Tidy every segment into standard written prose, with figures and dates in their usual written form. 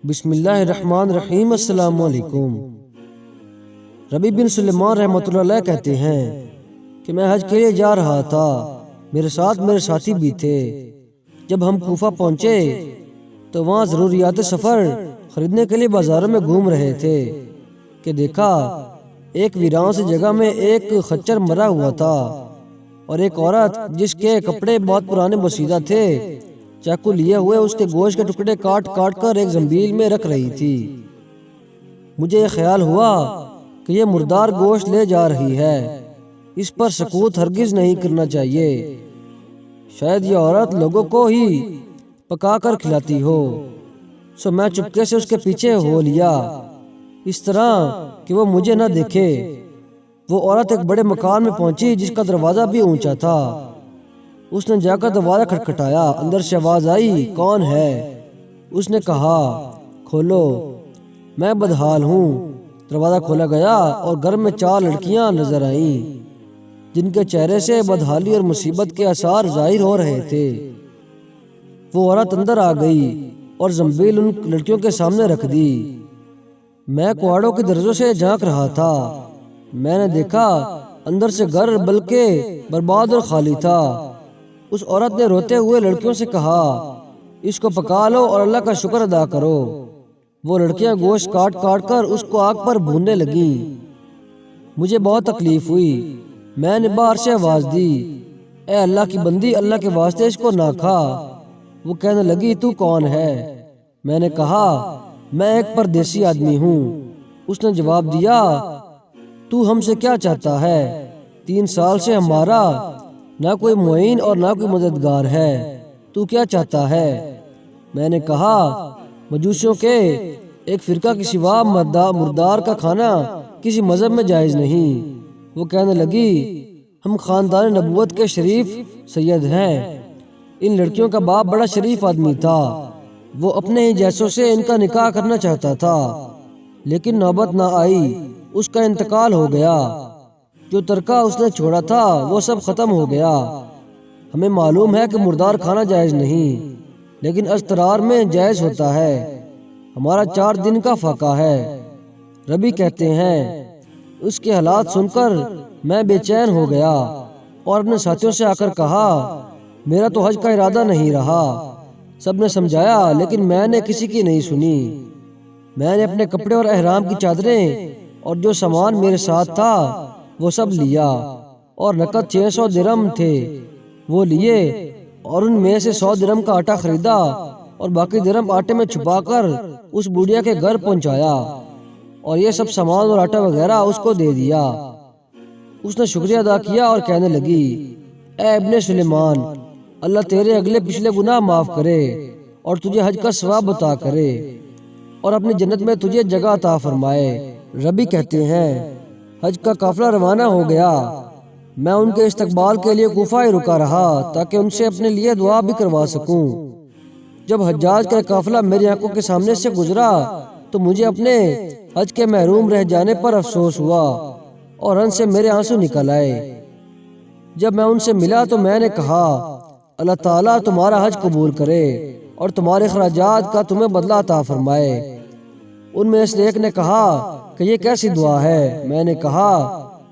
بسم اللہ الرحمن الرحیم۔ السلام علیکم۔ ربیع بن سلیمان رحمۃ اللہ علیہ کہتے ہیں کہ میں حج کے لیے جا رہا تھا، میرے ساتھ میرے ساتھی بھی تھے۔ جب ہم کوفہ پہنچے تو وہاں ضروریات سفر خریدنے کے لیے بازاروں میں گھوم رہے تھے کہ دیکھا ایک ویران سی جگہ میں ایک خچر مرا ہوا تھا اور ایک عورت جس کے کپڑے بہت پرانے بسیدہ تھے چاقو لیے ہوئے اس کے گوشت کے ٹکڑے کاٹ کاٹ کر ایک زنبیل میں رکھ رہی تھی۔ مجھے یہ خیال ہوا کہ یہ مردار گوشت لے جا رہی ہے، اس پر سکوت ہرگز نہیں کرنا چاہیے، شاید یہ عورت لوگوں کو ہی پکا کر کھلاتی ہو۔ سو میں چپکے سے اس کے پیچھے ہو لیا اس طرح کہ وہ مجھے نہ دیکھے۔ وہ عورت ایک بڑے مکان میں پہنچی جس کا دروازہ بھی اونچا تھا۔ اس نے جا کر دروازہ کھٹکھٹایا، اندر سے آواز آئی، کون ہے؟ اس نے کہا، کھولو، میں بدحال ہوں۔ دروازہ کھولا گیا اور گھر میں 4 لڑکیاں نظر آئیں جن کے چہرے سے بدحالی اور مصیبت کے آثار ظاہر ہو رہے تھے۔ وہ عورت اندر آ گئی اور زنبیل ان لڑکیوں کے سامنے رکھ دی۔ میں کواڑوں کے درزوں سے جھانک رہا تھا۔ میں نے دیکھا اندر سے گھر بلکہ برباد اور خالی تھا۔ اس عورت نے روتے ہوئے لڑکیوں سے کہا، اس کو پکا لو اور اللہ کا شکر ادا کرو۔ وہ لڑکیاں گوشت کاٹ کاٹ کر اس کو آگ پر بھوننے لگیں۔ مجھے بہت تکلیف ہوئی۔ میں نے باہر سے آواز دی، اے اللہ کی بندی، اللہ کے واسطے اس کو نہ کھا۔ وہ کہنے لگی، تو کون ہے؟ میں نے کہا، میں ایک پردیسی آدمی ہوں۔ اس نے جواب دیا، تو ہم سے کیا چاہتا ہے؟ 3 سال سے ہمارا نہ کوئی معین اور نہ کوئی مددگار ہے، تو کیا چاہتا ہے؟ میں نے کہا، مجوسیوں کے ایک فرقہ کے سوا مردار کا کھانا کسی مذہب میں جائز نہیں۔ وہ کہنے لگی، ہم خاندان نبوت کے شریف سید ہیں۔ ان لڑکیوں کا باپ بڑا شریف آدمی تھا، وہ اپنے ہی جیسوں سے ان کا نکاح کرنا چاہتا تھا، لیکن نوبت نہ آئی، اس کا انتقال ہو گیا۔ جو ترکہ اس نے چھوڑا تھا وہ سب ختم ہو گیا۔ ہمیں معلوم ہے کہ مردار کھانا جائز نہیں، لیکن اضطرار میں جائز ہوتا ہے۔ ہمارا 4 دن کا فاقہ ہے۔ ربیع کہتے ہیں، اس کے حالات سن کر میں بے چین ہو گیا اور اپنے ساتھیوں سے آ کر کہا، میرا تو حج کا ارادہ نہیں رہا۔ سب نے سمجھایا لیکن میں نے کسی کی نہیں سنی۔ میں نے اپنے کپڑے اور احرام کی چادریں اور جو سامان میرے ساتھ تھا وہ سب لیا، اور نقد 600 درہم تھے وہ لیے، اور ان میں سے 100 درہم کا آٹا خریدا اور باقی درہم آٹے میں چھپا کر اس بوڑھیا کے گھر پہنچایا، اور یہ سب سامان اور آٹا وغیرہ اس کو دے دیا۔ اس نے شکریہ ادا کیا اور کہنے لگی، اے ابن سلیمان، اللہ تیرے اگلے پچھلے گناہ معاف کرے اور تجھے حج کا ثواب عطا کرے اور اپنی جنت میں تجھے جگہ عطا فرمائے۔ ربیع کہتے ہیں، حج کا قافلہ روانہ ہو گیا۔ میں ان کے استقبال کے لیے کوفہ ہی رکا رہا تاکہ ان سے اپنے لیے دعا بھی کروا سکوں۔ جب حجاج کا قافلہ میری آنکھوں کے سامنے سے گزرا تو مجھے اپنے حج کے محروم رہ جانے پر افسوس ہوا اور ان سے میرے آنسو نکل آئے۔ جب میں ان سے ملا تو میں نے کہا، اللہ تعالیٰ تمہارا حج قبول کرے اور تمہارے اخراجات کا تمہیں بدلہ عطا فرمائے۔ ان میں سے ایک نے کہا کہ یہ کیسی دعا ہے؟ میں نے کہا،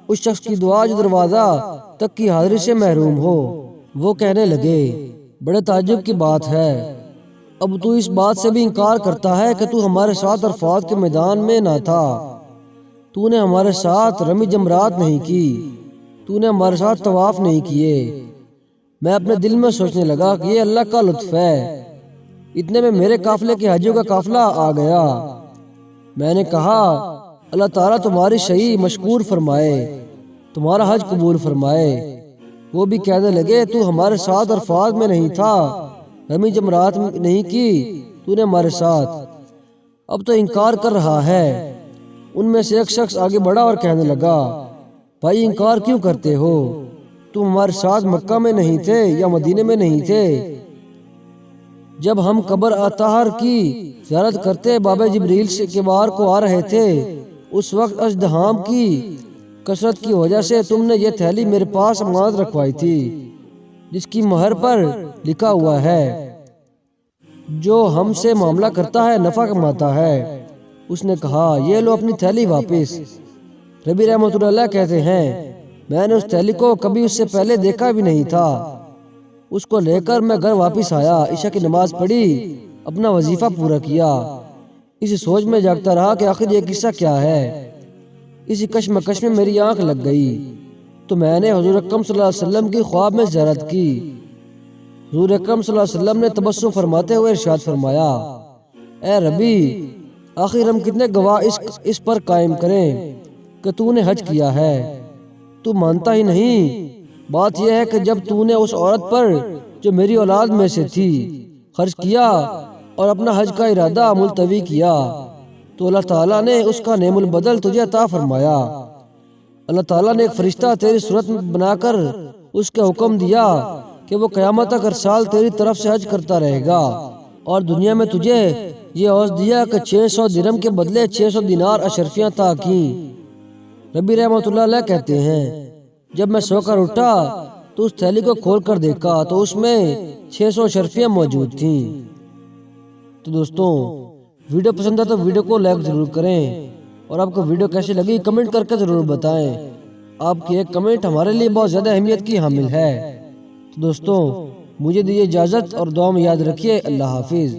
اس شخص کی دعا جو دروازہ تک کی حاضری سے محروم ہو۔ وہ کہنے لگے، بڑے تعجب کی بات ہے، اب تو اس بات سے بھی انکار کرتا ہے کہ تو ہمارے ساتھ عرفات کے میدان میں نہ تھا، تو نے ہمارے ساتھ رمی جمرات نہیں کی، تو نے ہمارے ساتھ طواف نہیں کیے۔ میں اپنے دل میں سوچنے لگا کہ یہ اللہ کا لطف ہے۔ اتنے میں میرے قافلے کے حاجیوں کا قافلہ آ گیا۔ میں نے کہا، اللہ تعالیٰ تمہاری صحیح مشکور فرمائے، تمہارا حج قبول فرمائے۔ وہ بھی کہنے لگے، تو ہمارے ساتھ عرفات میں نہیں تھا، رمی جمرات نہیں کی، تو نے ہمارے ساتھ، اب تو انکار کر رہا ہے۔ ان میں سے ایک شخص آگے بڑھا اور کہنے لگا، بھائی انکار کیوں کرتے ہو؟ تم ہمارے ساتھ مکہ میں نہیں تھے یا مدینے میں نہیں تھے؟ جب ہم قبر اطہر کی زیارت کرتے باب جبریل کے بار کو آ رہے تھے، اس وقت ازدحام کی کثرت کی وجہ سے تم نے یہ تھیلی میرے پاس امانت رکھوائی تھی جس کی مہر پر لکھا ہوا ہے، جو ہم سے معاملہ کرتا ہے نفع کماتا ہے۔ اس نے کہا یہ لو اپنی تھیلی واپس۔ ربی رحمۃ اللہ علیہ کہتے ہیں میں نے اس تھیلی کو کبھی اس سے پہلے دیکھا بھی نہیں تھا۔ اس کو لے کر میں گھر واپس آیا، عشاء کی نماز پڑھی، اپنا وظیفہ پورا کیا۔ اسی سوچ میں جاگتا رہا کہ آخر یہ قصہ کیا ہے۔ اسی کشمکش میں میری آنکھ لگ گئی تو میں نے حضور اکرم صلی اللہ علیہ وسلم کی خواب میں زیارت کی۔ حضور اکرم صلی اللہ علیہ وسلم نے تبسم فرماتے ہوئے ارشاد فرمایا اے ربی، آخر ہم کتنے گواہ اس پر قائم کریں کہ تو نے حج کیا ہے، تو مانتا ہی نہیں۔ بات یہ ہے کہ جب تو نے اس عورت پر جو میری اولاد میں سے تھی خرچ کیا اور اپنا حج کا ارادہ ملتوی کیا تو اللہ تعالیٰ نے اس کا نعم البدل تجھے عطا فرمایا۔ اللہ تعالیٰ نے ایک فرشتہ تیری صورت میں بنا کر اس کے حکم دیا کہ وہ قیامت تک ہر سال تیری طرف سے حج کرتا رہے گا، اور دنیا میں تجھے یہ عوض دیا کہ 600 درہم کے بدلے 600 دینار اشرفیاں عطا کیں۔ ربی رحمۃ اللہ علیہ کہتے ہیں جب میں سو کر اٹھا تو اس تھیلی کو کھول کر دیکھا تو اس میں 600 اشرفیاں موجود تھیں۔ تو دوستوں ویڈیو پسند ہے تو ویڈیو کو لائک ضرور کریں، اور آپ کو ویڈیو کیسی لگی کمنٹ کر کے ضرور بتائیں۔ آپ کی ایک کمنٹ ہمارے لیے بہت زیادہ اہمیت کی حامل ہے۔ تو دوستوں مجھے دیجیے اجازت اور دعا میں یاد رکھیے۔ اللہ حافظ۔